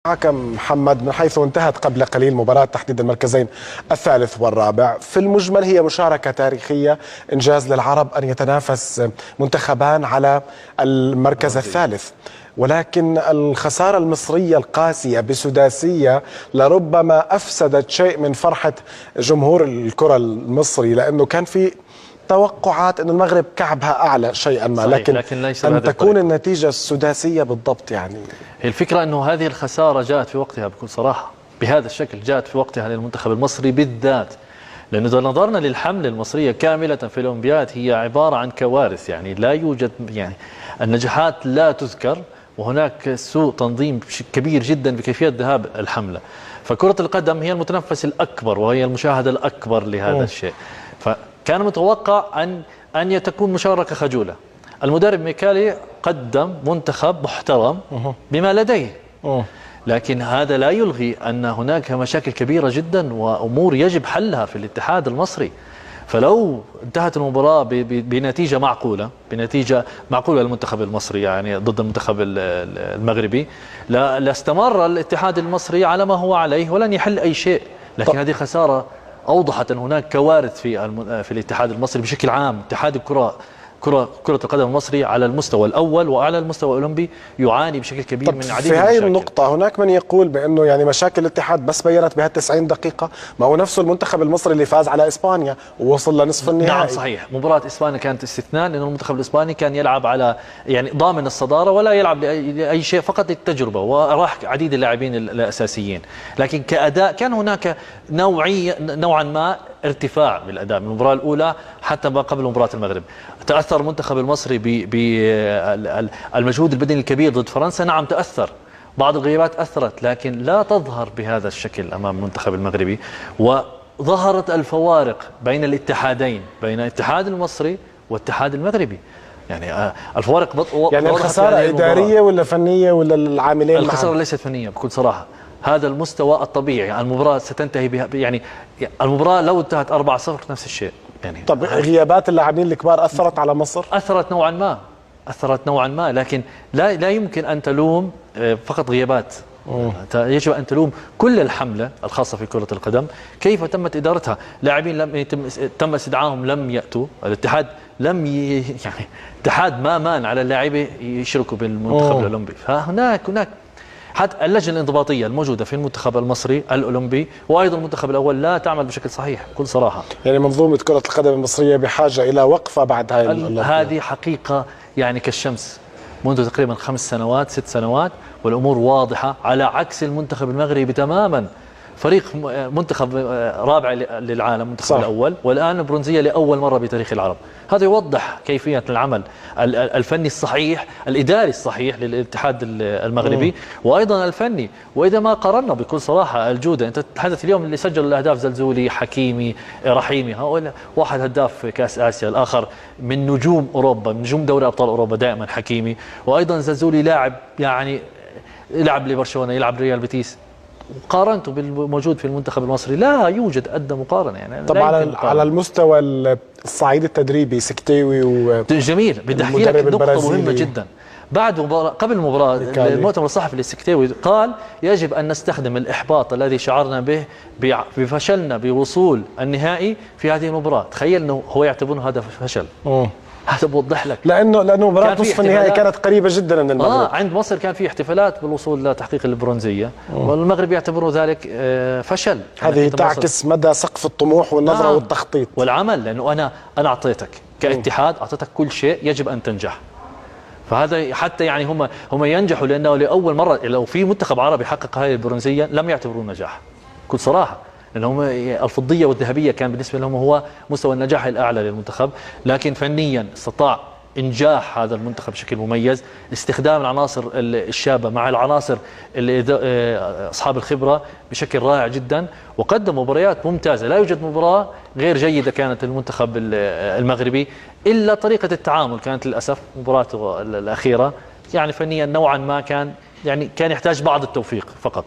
معك محمد، من حيث انتهت قبل قليل مباراة تحديد المركزين الثالث والرابع، في المجمل هي مشاركة تاريخية، إنجاز للعرب أن يتنافس منتخبان على المركز الثالث، ولكن الخسارة المصرية القاسية بسداسية لربما أفسدت شيء من فرحة جمهور الكرة المصري، لأنه كان في توقعات أن المغرب كعبها أعلى شيئا ما، لكن ليس أن تكون النتيجة السداسية بالضبط. يعني هي الفكرة أنه هذه الخسارة جاءت في وقتها، بكل صراحة بهذا الشكل جاءت في وقتها للمنتخب المصري بالذات، لأنه إذا نظرنا للحملة المصرية كاملة في الأولمبياد هي عبارة عن كوارث، يعني لا يوجد، يعني النجاحات لا تذكر، وهناك سوء تنظيم كبير جدا بكيفية ذهاب الحملة. فكرة القدم هي المتنفس الأكبر وهي المشاهدة الأكبر لهذا الشيء، فكان متوقع أن تكون مشاركة خجولة. المدرب ميكالي قدم منتخب محترم بما لديه، لكن هذا لا يلغي أن هناك مشاكل كبيرة جدا وأمور يجب حلها في الاتحاد المصري. فلو انتهت المباراة بنتيجة معقولة للمنتخب المصري، يعني ضد المنتخب المغربي، لاستمر الاتحاد المصري على ما هو عليه ولن يحل أي شيء. لكن هذه خسارة أوضحت أن هناك كوارث في الاتحاد المصري بشكل عام. اتحاد كرة القدم المصري على المستوى الأول وعلى المستوى الأولمبي يعاني بشكل كبير من عديد في هذه المشاكل. النقطة هناك من يقول بأنه يعني مشاكل الاتحاد بس بينت بها 90 دقيقة، ما هو نفسه المنتخب المصري اللي فاز على إسبانيا ووصل لنصف النهائي. نعم صحيح، مباراة إسبانيا كانت استثناء، لأن المنتخب الإسباني كان يلعب على يعني ضامن الصدارة ولا يلعب لأي شيء، فقط للتجربة، وراح عديد اللاعبين الأساسيين. لكن كأداء كان هناك نوعا ما ارتفاع بالأداء من المباراة الأولى حتى ما قبل مباراة المغرب. تأثر المنتخب المصري بالمجهود البدني الكبير ضد فرنسا، نعم تأثر، بعض الغيابات أثرت، لكن لا تظهر بهذا الشكل أمام المنتخب المغربي. وظهرت الفوارق بين الاتحادين، بين الاتحاد المصري والاتحاد المغربي، يعني الفوارق يعني الخسارة إدارية ولا فنية ولا العاملين؟ الخسارة ليست فنية بكل صراحة، هذا المستوى الطبيعي. المباراة ستنتهي بها، يعني المباراة لو انتهت 4-0 نفس الشيء. يعني طب غيابات اللاعبين الكبار أثرت على مصر؟ أثرت نوعا ما، لكن لا يمكن أن تلوم فقط غيابات. يجب أن تلوم كل الحملة الخاصة في كرة القدم، كيف تمت إدارتها. لاعبين تم استدعائهم لم يأتوا، الاتحاد يعني الاتحاد ما مان على اللاعبين يشركوا بالمنتخب الأولمبي. فهناك حتى اللجنة الانضباطية الموجودة في المنتخب المصري الأولمبي وأيضا المنتخب الأول لا تعمل بشكل صحيح بكل صراحة. يعني منظومة كرة القدم المصرية بحاجة إلى وقفة بعد هذه حقيقة، يعني كالشمس منذ تقريبا 5 سنوات 6 سنوات والأمور واضحة، على عكس المنتخب المغربي تماما. فريق منتخب رابع للعالم، منتخب الأول، والآن برونزية لأول مرة بتاريخ العرب. هذا يوضح كيفية العمل الفني الصحيح، الإداري الصحيح للاتحاد المغربي، وأيضا الفني. وإذا ما قارنا بكل صراحة الجودة، أنت تتحدث اليوم اللي سجل الأهداف زلزولي، حكيمي، رحيمي، هؤلاء واحد هداف في كأس آسيا، الآخر من نجوم أوروبا، من نجوم دوري أبطال أوروبا دائما حكيمي، وأيضا زلزولي لاعب يعني يلعب لبرشلونة، يلعب ريال بيتيس. قارنته بالموجود في المنتخب المصري لا يوجد أدنى مقارنة. يعني طبعا على المستوى الصعيد التدريبي سكتيوي جميل. بدي احكي لك نقطة مهمة جدا. بعد قبل المباراة المؤتمر الصحفي للسكتيوي قال يجب أن نستخدم الإحباط الذي شعرنا به بفشلنا بوصول النهائي في هذه المباراة. تخيل أنه هو يعتبرونه هذا فشل. هذا بوضح لك، لأنه مباراة نصف النهائي كانت قريبة جدا من المغرب. عند مصر كان في احتفالات بالوصول لتحقيق البرونزية، والمغرب يعتبروا ذلك فشل. هذه تعكس مدى سقف الطموح والنظرة والتخطيط والعمل، لأنه أنا أعطيتك كاتحاد، أعطيتك كل شيء، يجب أن تنجح. فهذا حتى يعني هم ينجحوا، لأنه لأول مرة لو في منتخب عربي حقق هذه البرونزية لم يعتبروه نجاح بكل صراحة، لأنهم الفضية والذهبية كان بالنسبة لهم هو مستوى النجاح الأعلى للمنتخب. لكن فنيا استطاع إنجاح هذا المنتخب بشكل مميز، استخدام العناصر الشابة مع العناصر أصحاب الخبرة بشكل رائع جدا، وقدم مباريات ممتازة. لا يوجد مباراة غير جيدة كانت المنتخب المغربي، إلا طريقة التعامل كانت للأسف مباراته الأخيرة يعني فنيا نوعا ما كان يحتاج بعض التوفيق فقط.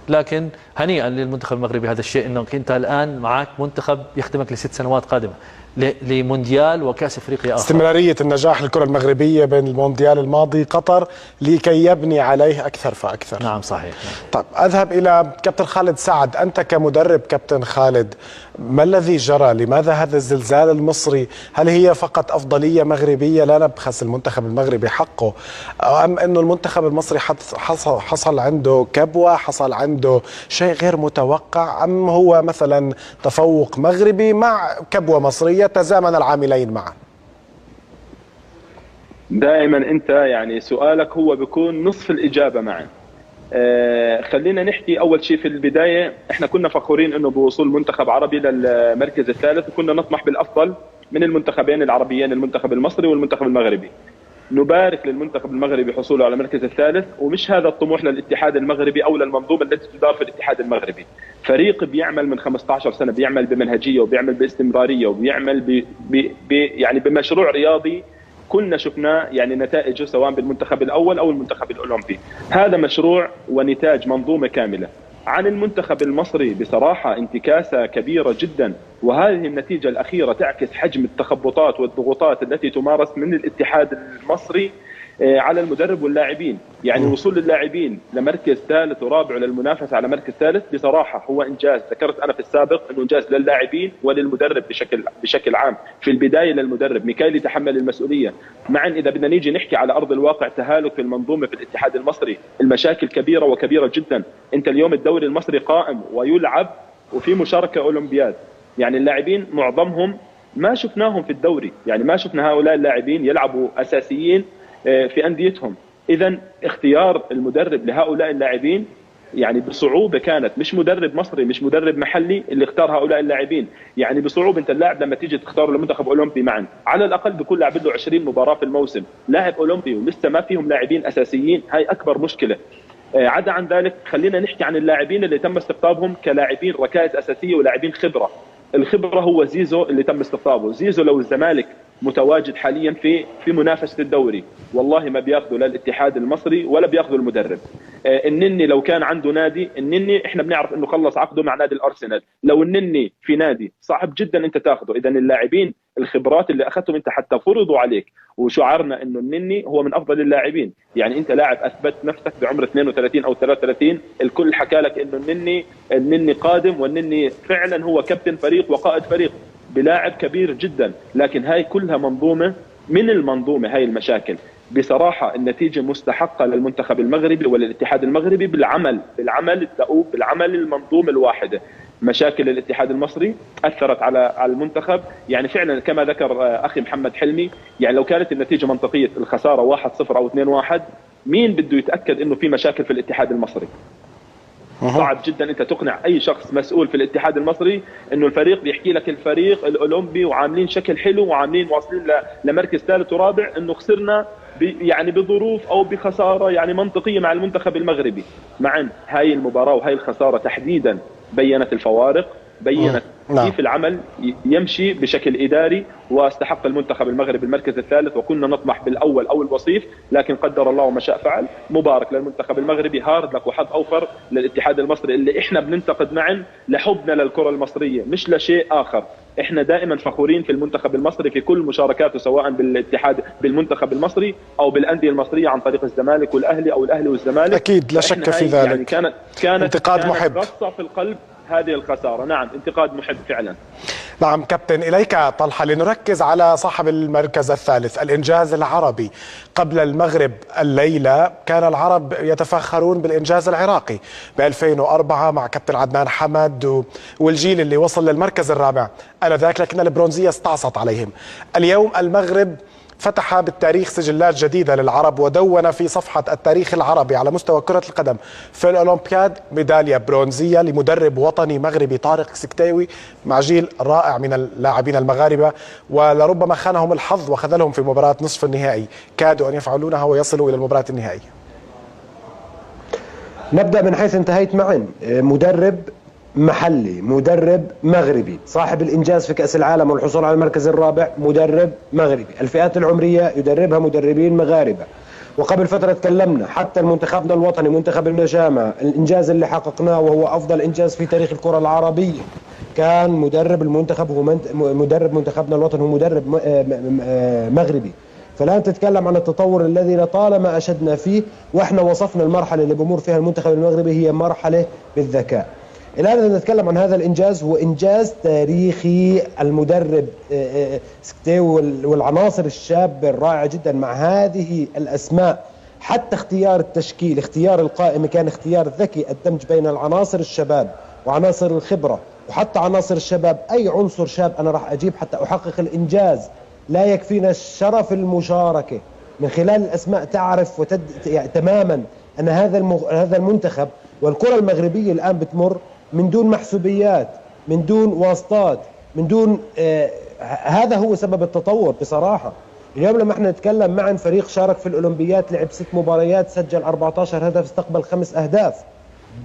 لكن هنيئا للمنتخب المغربي هذا الشيء، انك انت الان معك منتخب يخدمك ل6 سنوات قادمه. لمونديال وكأس افريقيا آخر. استمرارية النجاح الكرة المغربية بين المونديال الماضي قطر لكي يبني عليه أكثر فأكثر. نعم صحيح. طيب أذهب إلى كابتن خالد سعد. أنت كمدرب كابتن خالد، ما الذي جرى؟ لماذا هذا الزلزال المصري؟ هل هي فقط أفضلية مغربية لا نبخس المنتخب المغربي حقه، أم أنه المنتخب المصري حصل عنده كبوة، حصل عنده شيء غير متوقع، أم هو مثلا تفوق مغربي مع كبوة مصرية تزامن العاملين معا؟ دائما أنت يعني سؤالك هو بيكون نصف الإجابة معا. خلينا نحكي أول شيء في البداية، إحنا كنا فخورين إنه بوصول منتخب عربي للمركز الثالث، وكنا نطمح بالأفضل من المنتخبين العربيين، المنتخب المصري والمنتخب المغربي. نبارك للمنتخب المغربي حصوله على المركز الثالث، ومش هذا الطموح للاتحاد المغربي أو للمنظومة التي تدار في الاتحاد المغربي. فريق بيعمل من 15 سنة، بيعمل بمنهجية وبيعمل باستمرارية وبيعمل يعني بمشروع رياضي كنا شفناه يعني نتائجه سواء بالمنتخب الأول أو المنتخب الأولمبي. هذا مشروع ونتاج منظومة كاملة. عن المنتخب المصري بصراحة انتكاسة كبيرة جدا، وهذه النتيجة الأخيرة تعكس حجم التخبطات والضغوطات التي تمارس من الاتحاد المصري على المدرب واللاعبين. يعني وصول اللاعبين لمركز ثالث ورابع للمنافسة على مركز ثالث بصراحة هو إنجاز. ذكرت أنا في السابق أنه إنجاز للاعبين وللمدرب بشكل عام. في البداية للمدرب ميكايل يتحمل المسؤولية، معا إذا بدنا نيجي نحكي على أرض الواقع تهالك في المنظومة في الاتحاد المصري، المشاكل كبيرة وكبيرة جدا. أنت اليوم الدوري المصري قائم ويلعب وفي مشاركة أولمبياد، يعني اللاعبين معظمهم ما شفناهم في الدوري، يعني ما شفنا هؤلاء اللاعبين يلعبوا أساسيين في أنديتهم. إذن اختيار المدرب لهؤلاء اللاعبين يعني بصعوبة كانت، مش مدرب مصري مش مدرب محلي اللي اختار هؤلاء اللاعبين، يعني بصعوبة. انت اللاعب لما تيجي تختاره لمنتخب أولمبي معا على الأقل بيكون لاعب له 20 مباراة في الموسم، لاعب أولمبي ولسه ما فيهم لاعبين أساسيين، هاي أكبر مشكلة. عدا عن ذلك خلينا نحكي عن اللاعبين اللي تم استقطابهم كلاعبين ركائز أساسية ولاعبين خبرة. الخبرة هو زيزو اللي تم استقطابه. زيزو لو الزمالك متواجد حاليا في منافسة الدوري والله ما بياخذوا لا الاتحاد المصري ولا بياخذوا المدرب. النني لو كان عنده نادي، النني احنا بنعرف انه خلص عقده مع نادي الارسنال، لو النني في نادي صعب جدا انت تاخذه. اذا اللاعبين الخبرات اللي اخذتهم انت حتى فرضوا عليك، وشعرنا انه النني هو من افضل اللاعبين. يعني انت لاعب اثبت نفسك بعمر 32 او 33، الكل حكى لك انه النني قادم، والنني فعلا هو كابتن فريق وقائد فريق بلاعب كبير جدا. لكن هاي كلها منظومة من المنظومة، هاي المشاكل. بصراحة النتيجة مستحقة للمنتخب المغربي وللاتحاد المغربي بالعمل الدؤوب، بالعمل المنظومة الواحدة. مشاكل الاتحاد المصري أثرت على المنتخب، يعني فعلا كما ذكر أخي محمد حلمي، يعني لو كانت النتيجة منطقية الخسارة 1-0 أو 2-1 مين بده يتأكد إنه في مشاكل في الاتحاد المصري؟ صعب جدا انت تقنع اي شخص مسؤول في الاتحاد المصري انه الفريق بيحكي لك الفريق الاولمبي وعاملين شكل حلو وعاملين واصلين لمركز ثالث ورابع انه خسرنا يعني بظروف او بخساره يعني منطقيه مع المنتخب المغربي. مع هاي المباراه وهاي الخساره تحديدا بينت الفوارق، بينت كيف العمل يمشي بشكل إداري. واستحق المنتخب المغربي المركز الثالث، وكنا نطمح بالأول أو الوصيف، لكن قدر الله وما شاء فعل. مبارك للمنتخب المغربي، هارد لك وحظ أوفر للاتحاد المصري اللي إحنا بننتقد معا لحبنا للكرة المصرية مش لشيء آخر. إحنا دائما فخورين في المنتخب المصري في كل مشاركاته سواء بالاتحاد بالمنتخب المصري أو بالأندية المصرية عن طريق الزمالك والأهلي أو الأهلي والزمالك. أكيد لا شك في ذلك. يعني كانت انتقاد محب رصة في القلب هذه الخسارة. نعم انتقاد محب فعلا. نعم كابتن، إليك طلحة لنركز على صاحب المركز الثالث، الإنجاز العربي. قبل المغرب الليلة كان العرب يتفاخرون بالإنجاز العراقي ب2004 مع كابتن عدنان حمد والجيل اللي وصل للمركز الرابع آنذاك، لكن البرونزية استعصت عليهم. اليوم المغرب فتح بالتاريخ سجلات جديدة للعرب ودون في صفحة التاريخ العربي على مستوى كرة القدم في الأولمبياد ميدالية برونزية لمدرب وطني مغربي طارق سكتاوي مع جيل رائع من اللاعبين المغاربة، ولربما خانهم الحظ وخذلهم في مباراة نصف النهائي، كادوا أن يفعلونها ويصلوا إلى المباراة النهائية. نبدأ من حيث انتهيت معا. مدرب محلي، مدرب مغربي، صاحب الإنجاز في كأس العالم والحصول على المركز الرابع، مدرب مغربي. الفئات العمرية يدربها مدربين مغاربة. وقبل فترة تكلمنا حتى المنتخبنا الوطني منتخب النجامة، الإنجاز اللي حققناه وهو أفضل إنجاز في تاريخ الكرة العربية كان مدرب المنتخب هو مدرب منتخبنا الوطني هو مدرب مغربي. فلا تتكلم عن التطور الذي لطالما أشدنا فيه، وإحنا وصفنا المرحلة اللي بمر فيها المنتخب المغربي هي مرحلة بالذكاء. الآن نتكلم عن هذا الإنجاز، هو إنجاز تاريخي. المدرب سكتي والعناصر الشابة الرائعة جدا مع هذه الأسماء، حتى اختيار التشكيل، اختيار القائمة كان اختيار ذكي، الدمج بين العناصر الشباب وعناصر الخبرة، وحتى عناصر الشباب أي عنصر شاب أنا راح أجيب حتى أحقق الإنجاز. لا يكفينا شرف المشاركة من خلال الأسماء تعرف يعني تماما أن هذا المنتخب والكرة المغربية الآن بتمر من دون محسوبيات، من دون واسطات، من دون هذا هو سبب التطور بصراحة. اليوم لما احنا نتكلم معا فريق شارك في الأولمبيات، لعب 6 مباريات، سجل 14 هدف، استقبل 5 أهداف،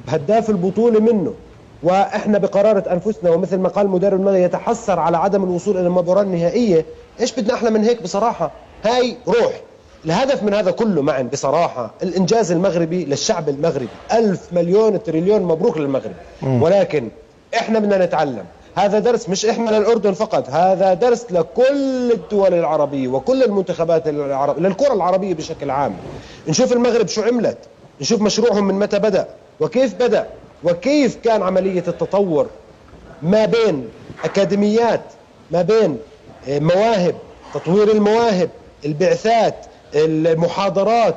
هداف البطولة منه. واحنا بقرارة انفسنا، ومثل ما قال المدرب المغربي يتحسر على عدم الوصول الى المباراة النهائية. ايش بدنا احلى من هيك بصراحة؟ هاي روح. الهدف من هذا كله معا بصراحة الانجاز المغربي للشعب المغربي. 1000 مليون تريليون مبروك للمغرب. ولكن احنا بدنا نتعلم. هذا درس مش احنا للأردن فقط، هذا درس لكل الدول العربية وكل المنتخبات العربية، للكرة العربية بشكل عام. نشوف المغرب شو عملت، نشوف مشروعهم من متى بدأ وكيف بدأ، وكيف كان عملية التطور ما بين أكاديميات، ما بين مواهب، تطوير المواهب، البعثات، المحاضرات،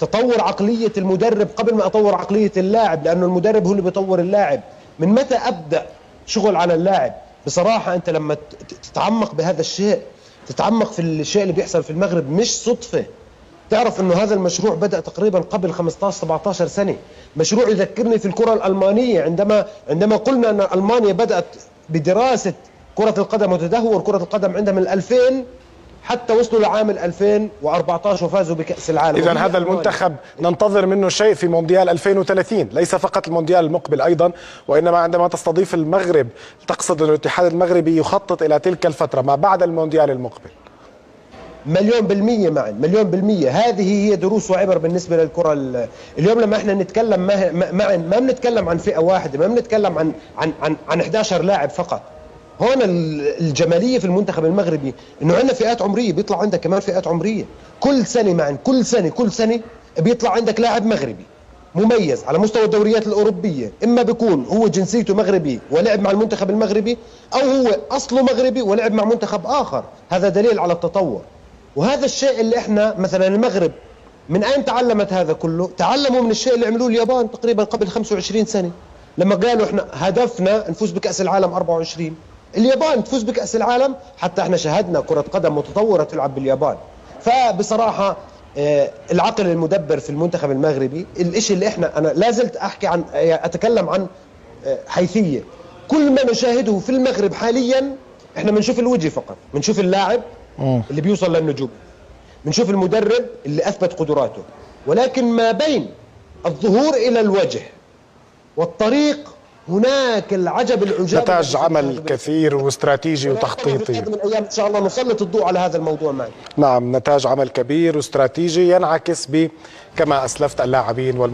تطور عقلية المدرب قبل ما أطور عقلية اللاعب، لأنه المدرب هو اللي بيطور اللاعب. من متى أبدأ شغل على اللاعب؟ بصراحة أنت لما تتعمق بهذا الشيء، تتعمق في الشيء اللي بيحصل في المغرب، مش صدفة. تعرف انه هذا المشروع بدأ تقريبا قبل 15-17 سنة. مشروع يذكرني في الكرة الألمانية، عندما قلنا ان ألمانيا بدأت بدراسة كرة القدم وتدهور كرة القدم عندها من 2000 حتى وصلوا لعام 2014 وفازوا بكأس العالم. إذا هذا المنتخب ننتظر منه شيء في مونديال 2030، ليس فقط المونديال المقبل أيضا، وإنما عندما تستضيف المغرب تقصد أن الاتحاد المغربي يخطط إلى تلك الفترة ما بعد المونديال المقبل. 1,000,000% معا، 1,000,000%. هذه هي دروس وعبر بالنسبة للكرة. اليوم لما احنا نتكلم معا ما بنتكلم عن فئة واحدة، ما بنتكلم عن 11 لاعب فقط. هون الجمالية في المنتخب المغربي انه عندنا فئات عمرية، بيطلع عندك كمان فئات عمرية كل سنة معا، كل سنة بيطلع عندك لاعب مغربي مميز على مستوى الدوريات الأوروبية، إما بيكون هو جنسيته مغربي ولعب مع المنتخب المغربي، أو هو أصله مغربي ولعب مع منتخب آخر. هذا دليل على التطور. وهذا الشيء اللي احنا مثلا المغرب من اين تعلمت هذا كله؟ تعلموا من الشيء اللي عملوه اليابان تقريبا قبل 25 سنة، لما قالوا احنا هدفنا نفوز بكأس العالم 24. اليابان تفوز بكأس العالم، حتى احنا شاهدنا كرة قدم متطورة تلعب باليابان. فبصراحة العقل المدبر في المنتخب المغربي، الاشي اللي انا لازلت احكي عن، اتكلم عن حيثية. كل ما نشاهده في المغرب حاليا احنا بنشوف الوجه فقط، بنشوف اللاعب اللي بيوصل للنجوم، بنشوف المدرب اللي أثبت قدراته، ولكن ما بين الظهور إلى الوجه والطريق هناك العجب العجاب. نتاج عمل كثير واستراتيجي وتخطيطي. من أيام إن شاء الله نسلط الضوء على هذا الموضوع معي. نعم، نتاج عمل كبير واستراتيجي ينعكس كما أسلفت اللاعبين